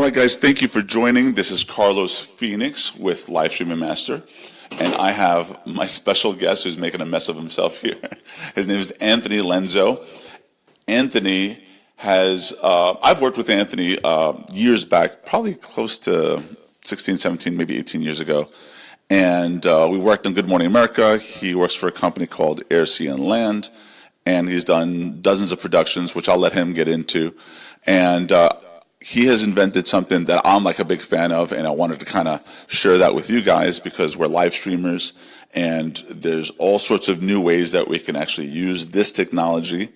right, guys, thank you for joining. This is Carlos Phoenix with Live Streaming Master, and I have my special guest who's making a mess of himself here. His name is Anthony Lenzo. Anthony has, I've worked with Anthony years back, probably close to 16, 17, maybe 18 years ago, and we worked on Good Morning America. He works for a company called Air, Sea, and Land, and he's done dozens of productions, which I'll let him get into, and he has invented something that I'm like a big fan of, and I wanted to kind of share that with you guys because we're live streamers, and there's all sorts of new ways that we can actually use this technology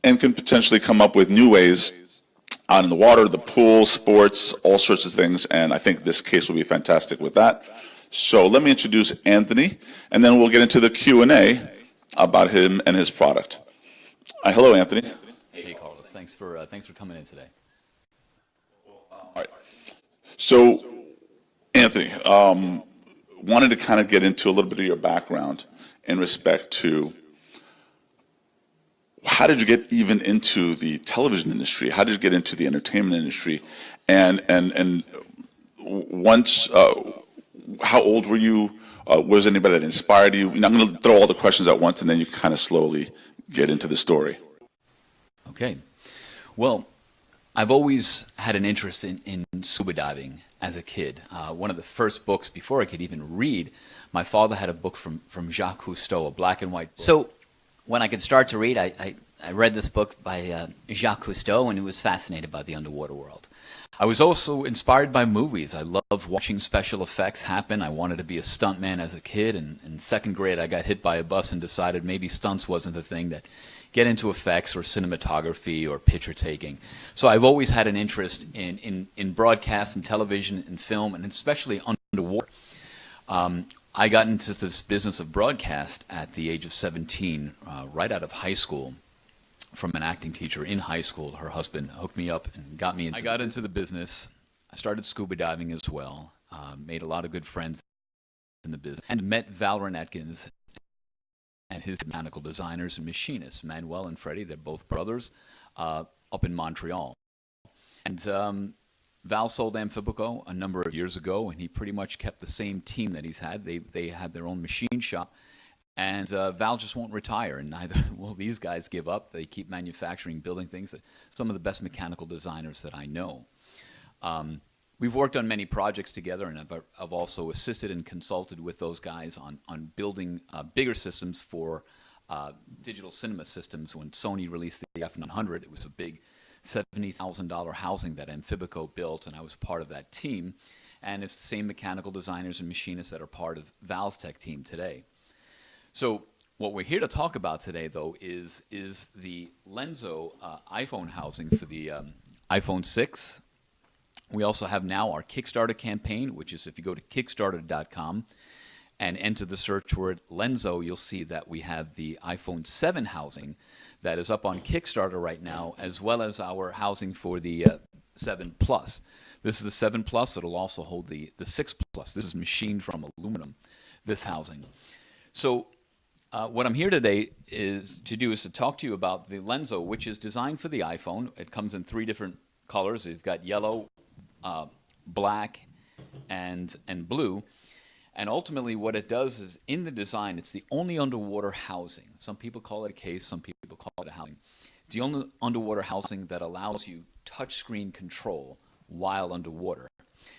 and can potentially come up with new ways out in the water, the pool, sports, all sorts of things, and I think this case will be fantastic with that. So let me introduce Anthony, and then we'll get into the Q&A about him and his product. Hello, Anthony. Hey, Carlos. Thanks for coming in today. All right. So, Anthony, wanted to kind of get into a little bit of your background in respect to how did you get even into the television industry? How did you get into the entertainment industry? And once, how old were you? Was anybody that inspired you? I'm going to throw all the questions at once, and then you kind of slowly get into the story. Okay. Well, I've always had an interest in scuba diving as a kid. One of the first books, before I could even read, my father had a book from Jacques Cousteau, a black and white book. So when I could start to read, I read this book by Jacques Cousteau, and was fascinated by the underwater world. I was also inspired by movies. I love watching special effects happen. I wanted to be a stuntman as a kid, and in second grade I got hit by a bus and decided maybe stunts wasn't the thing, that get into effects or cinematography or picture taking. So I've always had an interest in broadcast and television and film, and especially underwater. I got into this business of broadcast at the age of 17, right out of high school, from an acting teacher in high school. Her husband hooked me up and got me into I got into the business. I started scuba diving as well, made a lot of good friends in the business, and met Val Atkins and his mechanical designers and machinists, Manuel and Freddie. They're both brothers, up in Montreal. And Val sold Amphibico a number of years ago, and he pretty much kept the same team that he's had. They had their own machine shop, and Val just won't retire, and neither will these guys give up. They keep manufacturing, building things. Some of the best mechanical designers that I know. We've worked on many projects together, and I've also assisted and consulted with those guys on building bigger systems for digital cinema systems. When Sony released the F900, it was a big $70,000 housing that Amphibico built, and I was part of that team. And it's the same mechanical designers and machinists that are part of Val's tech team today. So what we're here to talk about today, though, is the Lenzo iPhone housing for the iPhone 6. We also have now our Kickstarter campaign, which is if you go to Kickstarter.com and enter the search word Lenzo, you'll see that we have the iPhone 7 housing that is up on Kickstarter right now, as well as our housing for the 7 Plus. This is the 7 Plus. It'll also hold the 6 Plus. This is machined from aluminum, this housing. So what I'm here today is to talk to you about the Lenzo, which is designed for the iPhone. It comes in 3 different colors. You've got yellow, black, and blue. And ultimately what it does is, in the design, it's the only underwater housing. Some people call it a case, some people call it a housing. It's the only underwater housing that allows you touchscreen control while underwater.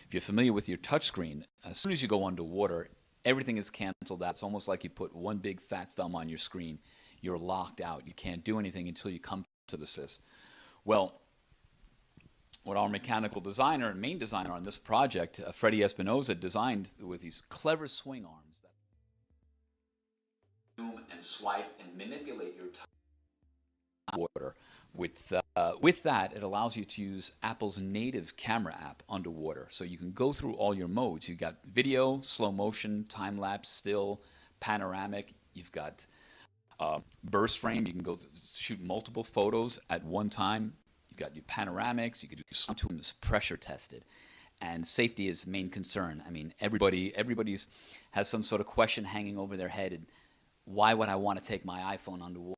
If you're familiar with your touchscreen, as soon as you go underwater, everything is canceled out. It's almost like you put one big fat thumb on your screen. You're locked out. You can't do anything until you come to the SIS. Well, what our mechanical designer and main designer on this project, Freddie Espinoza, designed with these clever swing arms that zoom and swipe and manipulate your water. With that, it allows you to use Apple's native camera app underwater. So you can go through all your modes. You've got video, slow motion, time-lapse, still, panoramic. You've got burst frame. You can go shoot multiple photos at one time. You've got your panoramics. You can do something that's pressure tested. And safety is main concern. I mean, everybody's has some sort of question hanging over their head. And why would I want to take my iPhone underwater?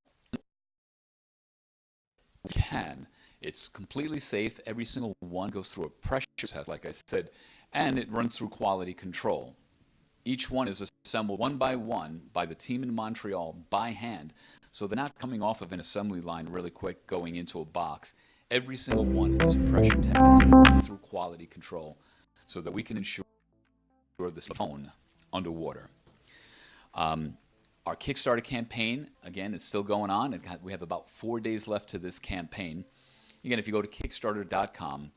You can. It's completely safe. Every single one goes through a pressure test, like I said, and it runs through quality control. Each one is assembled one by the team in Montreal by hand. So they're not coming off of an assembly line really quick, going into a box. Every single one is pressure tested through quality control so that we can ensure this phone underwater. Our Kickstarter campaign, again, is still going on. We have about 4 days left to this campaign. Again, if you go to Kickstarter.com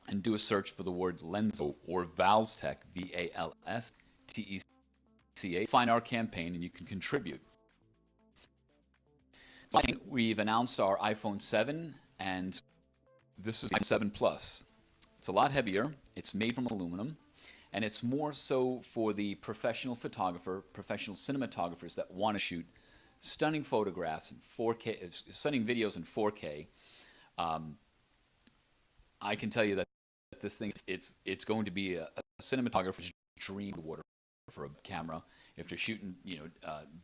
and do a search for the word Lenzo or Valstech, VALSTECA, find our campaign and you can contribute. We've announced our iPhone 7, and this is the 7 Plus. It's a lot heavier. It's made from aluminum, and it's more so for the professional photographer, professional cinematographers that want to shoot stunning photographs in 4K, stunning videos in 4K. I can tell you that this thing, it's going to be a cinematographer's dream water for a camera if they're shooting,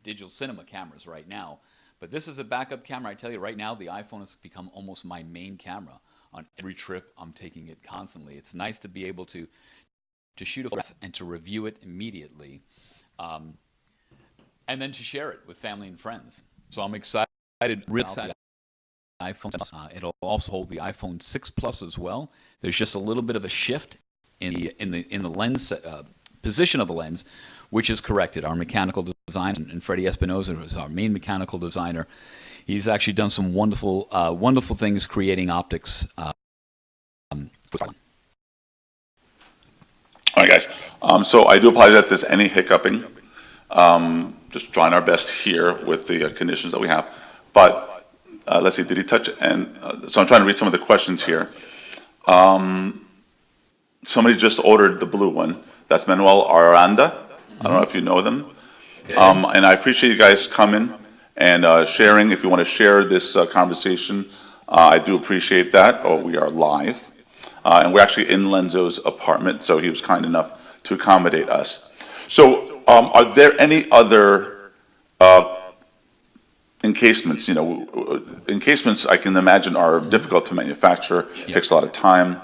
digital cinema cameras right now. But this is a backup camera. I tell you right now, the iPhone has become almost my main camera. On every trip, I'm taking it constantly. It's nice to be able to shoot a photograph and to review it immediately, and then to share it with family and friends. So I'm excited, really excited. iPhone. It'll also hold the iPhone 6 Plus as well. There's just a little bit of a shift in the lens position of the lens, which is corrected. Our mechanical designer, and Freddie Espinoza, who is our main mechanical designer, he's actually done some wonderful things creating optics. All right, guys. So I do apologize if there's any hiccuping. Just trying our best here with the conditions that we have. But let's see, did he touch? And so I'm trying to read some of the questions here. Somebody just ordered the blue one. That's Manuel Aranda. I don't know if you know them. And I appreciate you guys coming and sharing. If you want to share this conversation, I do appreciate that. Oh, we are live. And we're actually in Lenzo's apartment, so he was kind enough to accommodate us. So are there any other encasements? Encasements, I can imagine, are difficult to manufacture. It takes a lot of time.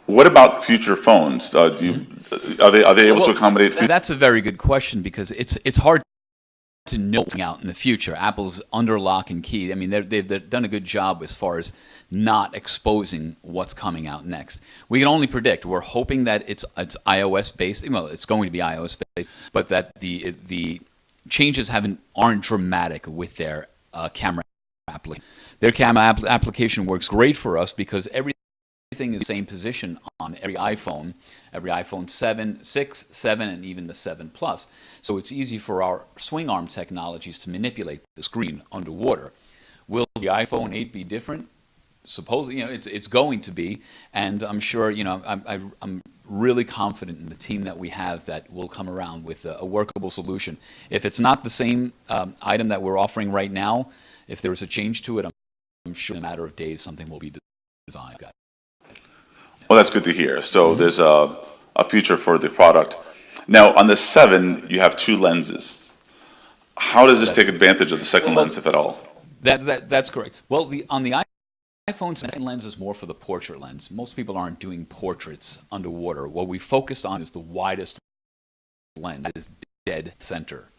What about future phones? Are they able to accommodate? That's a very good question, because it's hard to know what's out in the future. Apple's under lock and key. I mean, they've done a good job as far as not exposing what's coming out next. We can only predict. We're hoping that it's iOS based. Well, it's going to be iOS based, but that the changes aren't dramatic with their camera application. Their camera application works great for us because everything is the same position on every iPhone 7, 6, 7, and even the 7 Plus. So it's easy for our swing arm technologies to manipulate the screen underwater. Will the iPhone 8 be different? Supposedly, it's going to be, and I'm sure, I'm really confident in the team that we have that will come around with a workable solution. If it's not the same item that we're offering right now, if there's a change to it, I'm sure in a matter of days something will be designed. Well, that's good to hear. So there's a future for the product. Now, on the 7, you have 2 lenses. How does this take advantage of the second lens, if at all? That's correct. Well, on the iPhone 7 lens is more for the portrait lens. Most people aren't doing portraits underwater. What we focused on is the widest lens, that is dead center.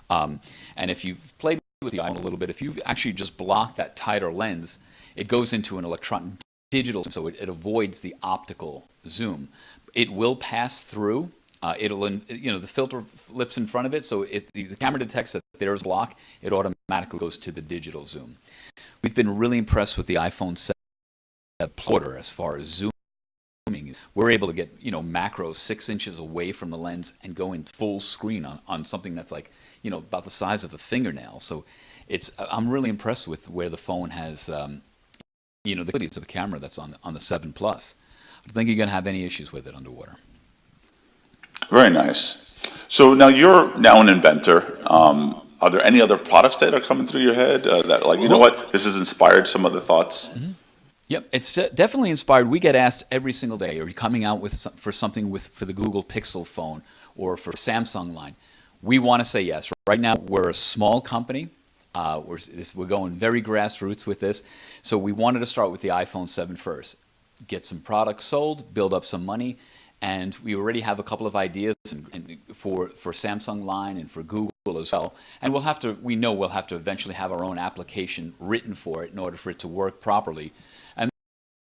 And if you've played with the iPhone a little bit, if you actually just block that tighter lens, it goes into an digital, so it avoids the optical zoom. It will pass through. The filter flips in front of it, so the camera detects that there's a block. It automatically goes to the digital zoom. We've been really impressed with the iPhone 7 plotter as far as zooming. We're able to get macros 6 inches away from the lens and go in full screen on something that's like about the size of a fingernail. So I'm really impressed with where the phone has the qualities of the camera that's on the 7 Plus. I don't think you're going to have any issues with it underwater. Very nice. So now you're an inventor. Are there any other products that are coming through your head that, like, you know what, this has inspired some other thoughts? Mm-hmm. Yep, it's definitely inspired. We get asked every single day, are you coming out for something for the Google Pixel phone or for Samsung line? We want to say yes. Right now, we're a small company. We're going very grassroots with this. So we wanted to start with the iPhone 7 first, get some products sold, build up some money, and we already have a couple of ideas for Samsung line and for Google as well. And we know we'll have to eventually have our own application written for it in order for it to work properly. And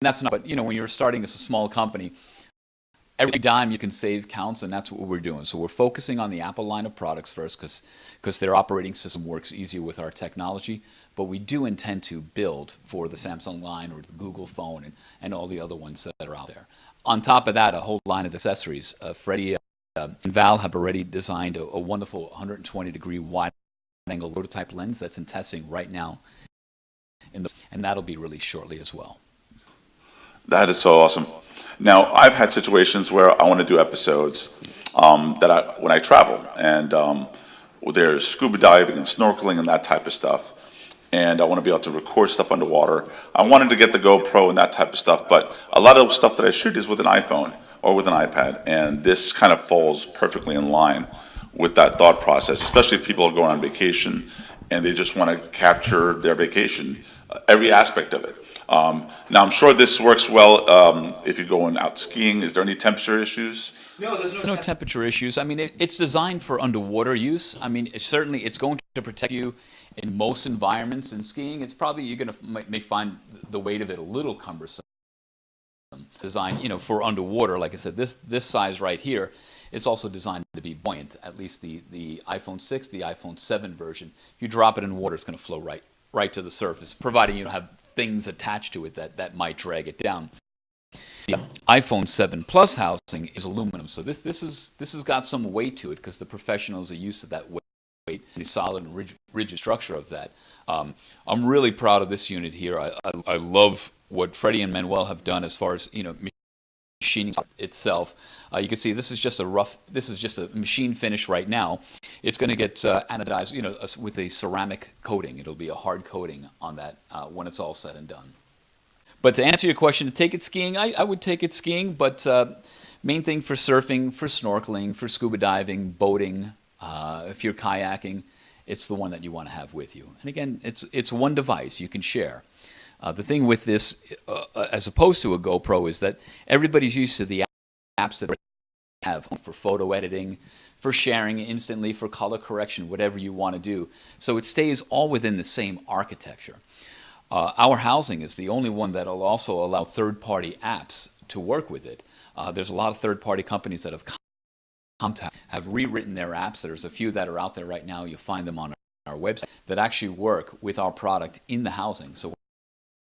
that's not, but when you're starting as a small company, every dime you can save counts, and that's what we're doing. So we're focusing on the Apple line of products first because their operating system works easier with our technology. But we do intend to build for the Samsung line or the Google phone and all the other ones that are out there. On top of that, a whole line of accessories. Freddie and Val have already designed a wonderful 120-degree wide-angle prototype lens that's in testing right now, and that'll be released shortly as well. That is so awesome. Now, I've had situations where I want to do episodes when I travel, and there's scuba diving and snorkeling and that type of stuff. And I want to be able to record stuff underwater. I wanted to get the GoPro and that type of stuff, but a lot of the stuff that I shoot is with an iPhone or with an iPad, and this kind of falls perfectly in line with that thought process, especially if people are going on vacation and they just want to capture their vacation, every aspect of it. Now, I'm sure this works well if you're going out skiing. Is there any temperature issues? No, there's no temperature issues. I mean, it's designed for underwater use. I mean, it's going to protect you in most environments. In skiing, it's probably may find the weight of it a little cumbersome. Designed, for underwater. Like I said, this size right here, it's also designed to be buoyant. At least the iPhone 6, the iPhone 7 version. If you drop it in water, it's going to flow right to the surface, providing you don't have things attached to it that might drag it down. The iPhone 7 Plus housing is aluminum, so this has got some weight to it because the professionals are used to that weight and the solid and rigid structure of that. I'm really proud of this unit here. I love what Freddie and Manuel have done as far as machining itself. You can see this is just a machine finish right now. It's going to get anodized, with a ceramic coating. It'll be a hard coating on that when it's all said and done. But to answer your question, to take it skiing, I would take it skiing, but main thing for surfing, for snorkeling, for scuba diving, boating, if you're kayaking, it's the one that you want to have with you. And again, it's one device you can share. The thing with this, as opposed to a GoPro, is that everybody's used to the apps that have for photo editing, for sharing instantly, for color correction, whatever you want to do. So it stays all within the same architecture. Our housing is the only one that will also allow third-party apps to work with it. There's a lot of third-party companies that have rewritten their apps. There's a few that are out there right now. You'll find them on our website that actually work with our product in the housing. So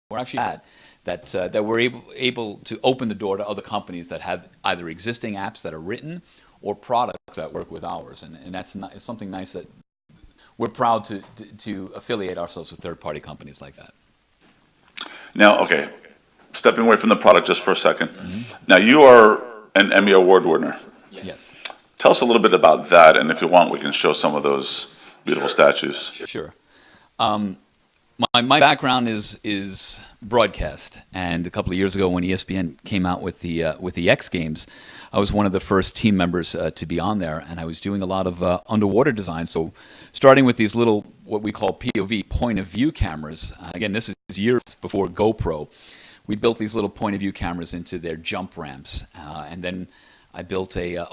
we're actually glad that we're able to open the door to other companies that have either existing apps that are written or products that work with ours. And that's it's something nice that we're proud to affiliate ourselves with third-party companies like that. Now, okay, stepping away from the product just for a second. Mm-hmm. Now, you are an Emmy Award winner. Yes. Tell us a little bit about that, and if you want, we can show some of those beautiful statues. Sure. My background is broadcast, and a couple of years ago when ESPN came out with the X Games, I was one of the first team members to be on there, and I was doing a lot of underwater design. So starting with these little, what we call POV, point of view cameras. Again, this is years before GoPro. We built these little point of view cameras into their jump ramps, and then I built a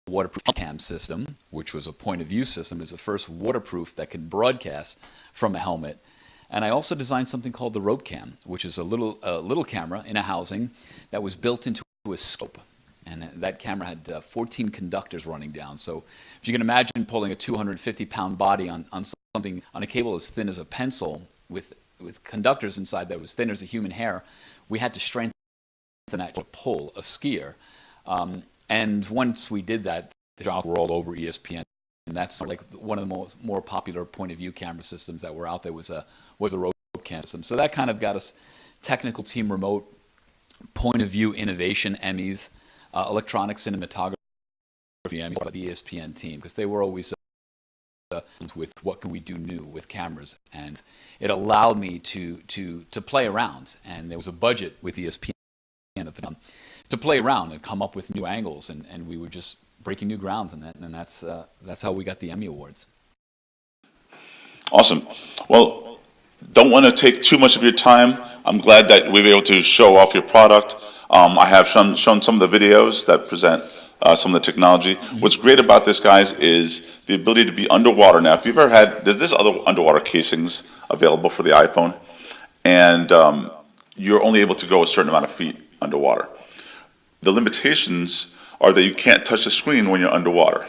waterproof cam system, which was a point of view system. It's the first waterproof that can broadcast from a helmet. And I also designed something called the rope cam, which is a little camera in a housing that was built into a scope. And that camera had 14 conductors running down. So if you can imagine pulling a 250-pound body on something on a cable as thin as a pencil with conductors inside that was thin as a human hair, we had to strengthen that to pull a skier. And once we did that, the jobs were all over ESPN. And that's like one of the more popular point of view camera systems that were out there was the rope cam system. So that kind of got us technical team remote, point of view innovation Emmys, electronic cinematography Emmys by the ESPN team, because they were always with what can we do new with cameras, and it allowed me to play around. And there was a budget with ESPN at the time to play around and come up with new angles, and we were just breaking new grounds, and that's how we got the Emmy Awards. Awesome. Well, don't want to take too much of your time. I'm glad that we were able to show off your product. I have shown some of the videos that present some of the technology. What's great about this, guys, is the ability to be underwater. Now, if you've ever had, there's other underwater casings available for the iPhone, and you're only able to go a certain amount of feet underwater. The limitations are that you can't touch the screen when you're underwater.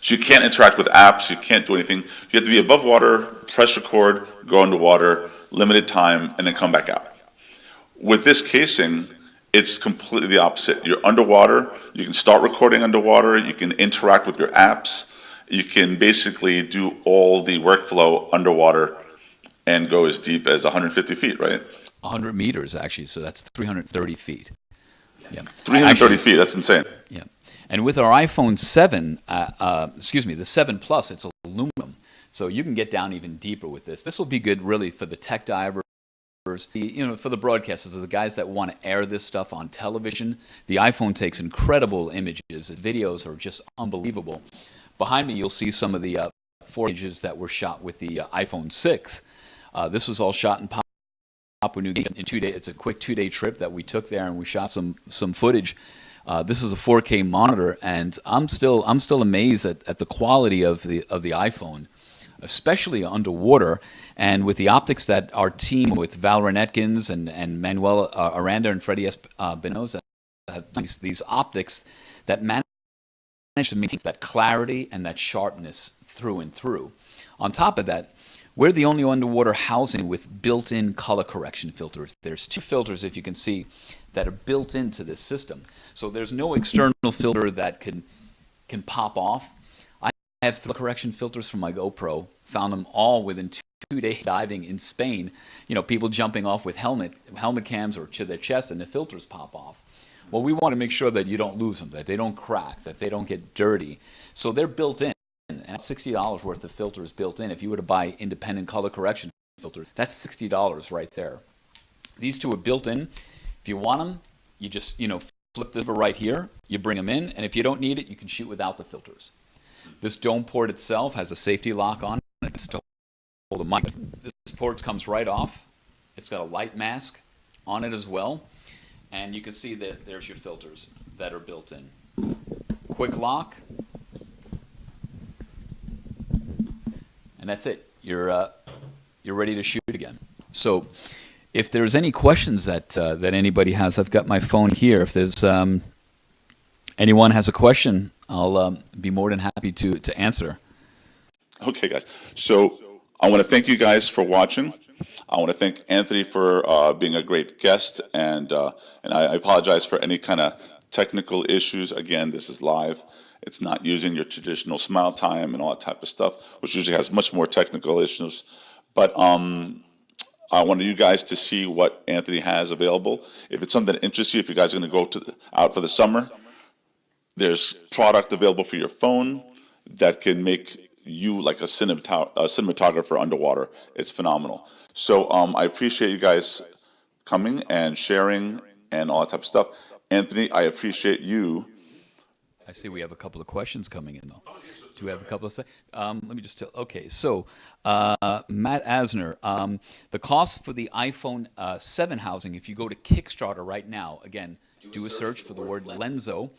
So you can't interact with apps, you can't do anything. You have to be above water, press record, go underwater, limited time, and then come back out. With this casing, it's completely the opposite. You're underwater, you can start recording underwater, you can interact with your apps, you can basically do all the workflow underwater and go as deep as 150 feet, right? 100 meters, actually, so that's 330 feet. Yeah. 330 feet, that's insane. Yeah. And with our iPhone 7, the 7 Plus, it's aluminum. So you can get down even deeper with this. This will be good really for the tech divers, for the broadcasters, the guys that want to air this stuff on television. The iPhone takes incredible images. The videos are just unbelievable. Behind me, you'll see some of the images that were shot with the iPhone 6. This was all shot in Papua New Guinea in 2 days. It's a quick 2-day trip that we took there, and we shot some footage. This is a 4K monitor, and I'm still amazed at the quality of the iPhone, especially underwater, and with the optics that our team with Val Renetkins and Manuel Aranda and Freddie Espinosa have these optics that manage to maintain that clarity and that sharpness through and through. On top of that, we're the only underwater housing with built-in color correction filters. There's 2 filters, if you can see, that are built into this system. So there's no external filter that can pop off. I have 3 correction filters from my GoPro, found them all within 2 days diving in Spain. People jumping off with helmet cams or to their chest, and the filters pop off. Well, we want to make sure that you don't lose them, that they don't crack, that they don't get dirty. So they're built in. And $60 worth of filters built in. If you were to buy independent color correction filters, that's $60 right there. These 2 are built in. If you want them, you just flip the lever right here. You bring them in, and if you don't need it, you can shoot without the filters. This dome port itself has a safety lock on it. It's to hold the mic. This port comes right off. It's got a light mask on it as well, and you can see that there's your filters that are built in. Quick lock. And that's it. You're ready to shoot again. So, if there's any questions that anybody has, I've got my phone here. If there's anyone has a question, I'll be more than happy to answer. Okay, guys. So I want to thank you guys for watching. I want to thank Anthony for being a great guest, and I apologize for any kind of technical issues. Again, this is live. It's not using your traditional smile time and all that type of stuff, which usually has much more technical issues. But I wanted you guys to see what Anthony has available. If it's something that interests you, if you guys are going to go out for the summer, there's product available for your phone that can make you like a cinematographer underwater. It's phenomenal. So I appreciate you guys coming and sharing and all that type of stuff. Anthony, I appreciate you. I see we have a couple of questions coming in, though. Do we have a couple of let me just tell. Okay, so Matt Asner, the cost for the iPhone 7 housing, if you go to Kickstarter right now, again, do a search for the word Lenzo.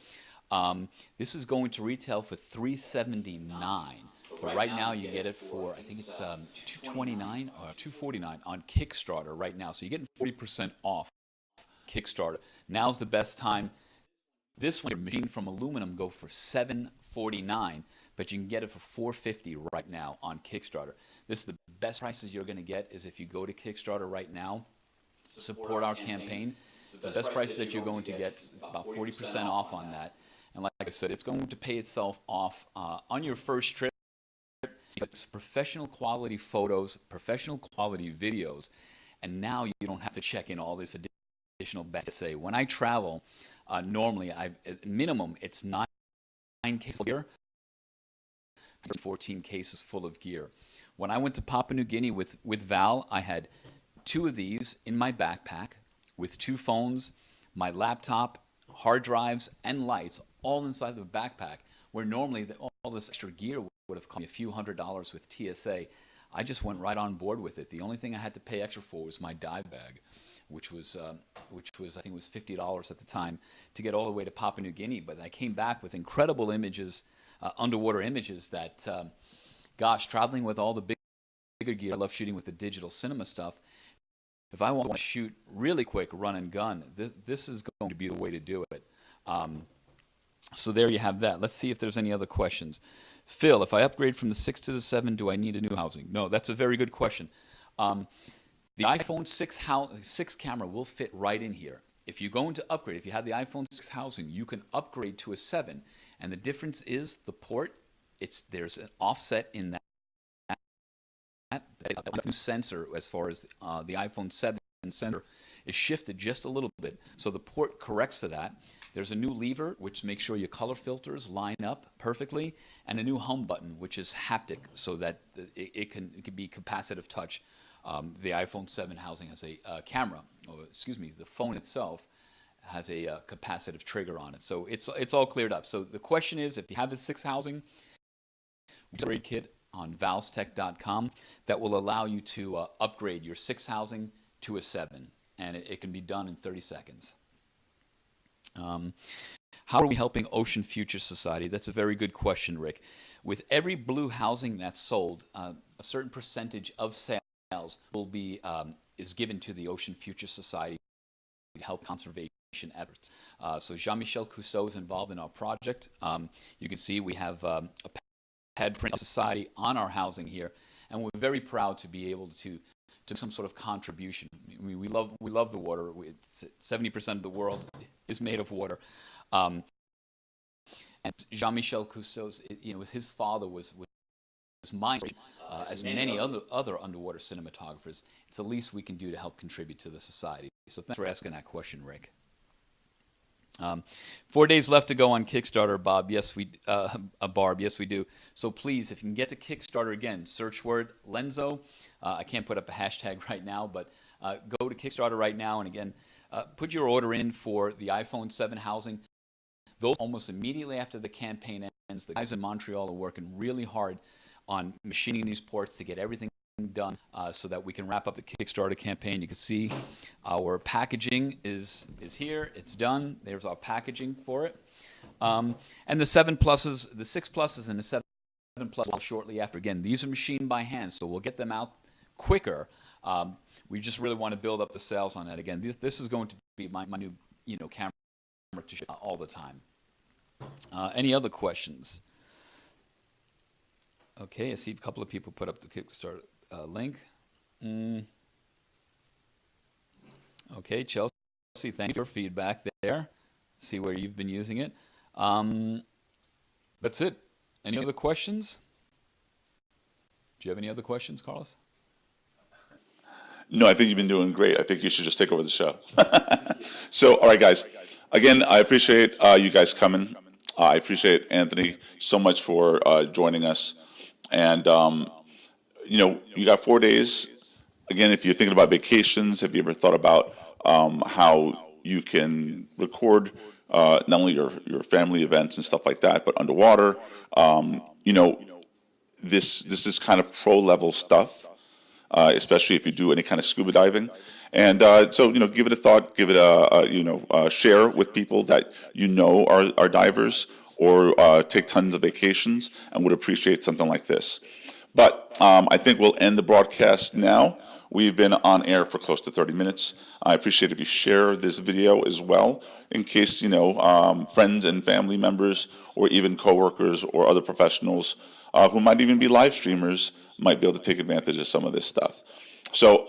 This is going to retail for $379, but right now you get it for, I think it's $229 or $249 on Kickstarter right now. So you're getting 40% off Kickstarter. Now's the best time. This one, your machine from aluminum, go for $749, but you can get it for $450 right now on Kickstarter. This is the best prices you're going to get is if you go to Kickstarter right now, support our campaign. It's the best price that you're going to get, about 40% off on that. And like I said, it's going to pay itself off on your first trip. It's professional quality photos, professional quality videos, and now you don't have to check in all this additional baggage. Say, when I travel, normally, at minimum, it's 9 cases of gear, 14 cases full of gear. When I went to Papua New Guinea with Val, I had 2 of these in my backpack with 2 phones, my laptop, hard drives, and lights all inside the backpack, where normally all this extra gear would have cost me a few $100s with TSA. I just went right on board with it. The only thing I had to pay extra for was my dive bag, which was I think it was $50 at the time to get all the way to Papua New Guinea. But I came back with incredible images, underwater images that, gosh, traveling with all the bigger gear. I love shooting with the digital cinema stuff. If I want to shoot really quick, run and gun, this is going to be the way to do it. So there you have that. Let's see if there's any other questions. Phil, if I upgrade from the 6 to the 7, do I need a new housing? No, that's a very good question. The iPhone 6 camera will fit right in here. If you're going to upgrade, if you have the iPhone 6 housing, you can upgrade to a 7. And the difference is the port, there's an offset in that. The new sensor, as far as the iPhone 7 sensor, is shifted just a little bit. So the port corrects for that. There's a new lever, which makes sure your color filters line up perfectly, and a new home button, which is haptic, so that it can be capacitive touch. The iPhone 7 housing has a camera, the phone itself has a capacitive trigger on it. So it's all cleared up. So the question is, if you have the 6 housing, upgrade kit on valstech.com that will allow you to upgrade your 6 housing to a 7, and it can be done in 30 seconds. How are we helping Ocean Future Society? That's a very good question, Rick. With every blue housing that's sold, a certain percentage of sales will be is given to the Ocean Future Society to help conservation efforts. So Jean-Michel Cousteau is involved in our project. You can see we have a Pad Print Society on our housing here, and we're very proud to be able to some sort of contribution. I mean, we love the water. 70% of the world is made of water. And Jean-Michel Cousteau's, his father was mine, as many other underwater cinematographers. It's the least we can do to help contribute to the society. So thanks for asking that question, Rick. 4 days left to go on Kickstarter, Bob. Yes, Barb. Yes, we do. So please, if you can get to Kickstarter again, search word Lenzo. I can't put up a hashtag right now, but go to Kickstarter right now, and again, put your order in for the iPhone 7 housing. Those almost immediately after the campaign ends. The guys in Montreal are working really hard on machining these ports to get everything done so that we can wrap up the Kickstarter campaign. You can see our packaging is here. It's done. There's our packaging for it. And the 7 pluses, the 6 pluses and the 7 plus shortly after. Again, these are machined by hand, so we'll get them out quicker. We just really want to build up the sales on that. Again, this is going to be my new camera to shoot all the time. Any other questions? Okay, I see a couple of people put up the Kickstarter link. Okay, Chelsea, thank you for your feedback there. See where you've been using it. That's it. Any other questions? Do you have any other questions, Carlos? No, I think you've been doing great. I think you should just take over the show. So, all right, guys. Again, I appreciate you guys coming. I appreciate Anthony so much for joining us. And, you got 4 days. Again, if you're thinking about vacations, have you ever thought about how you can record not only your family events and stuff like that, but underwater? This is kind of pro-level stuff, especially if you do any kind of scuba diving. And so, give it a thought, give it share with people that are divers, or take tons of vacations and would appreciate something like this. But I think we'll end the broadcast now. We've been on air for close to 30 minutes. I appreciate if you share this video as well, in case, friends and family members, or even coworkers or other professionals who might even be live streamers might be able to take advantage of some of this stuff. So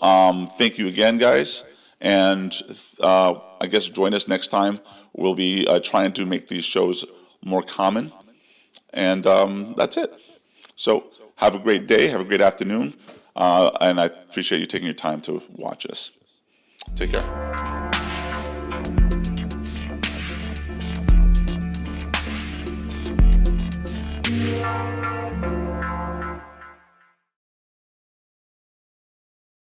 thank you again, guys. And I guess join us next time. We'll be trying to make these shows more common. And that's it. So have a great day. Have a great afternoon. And I appreciate you taking your time to watch us. Take care.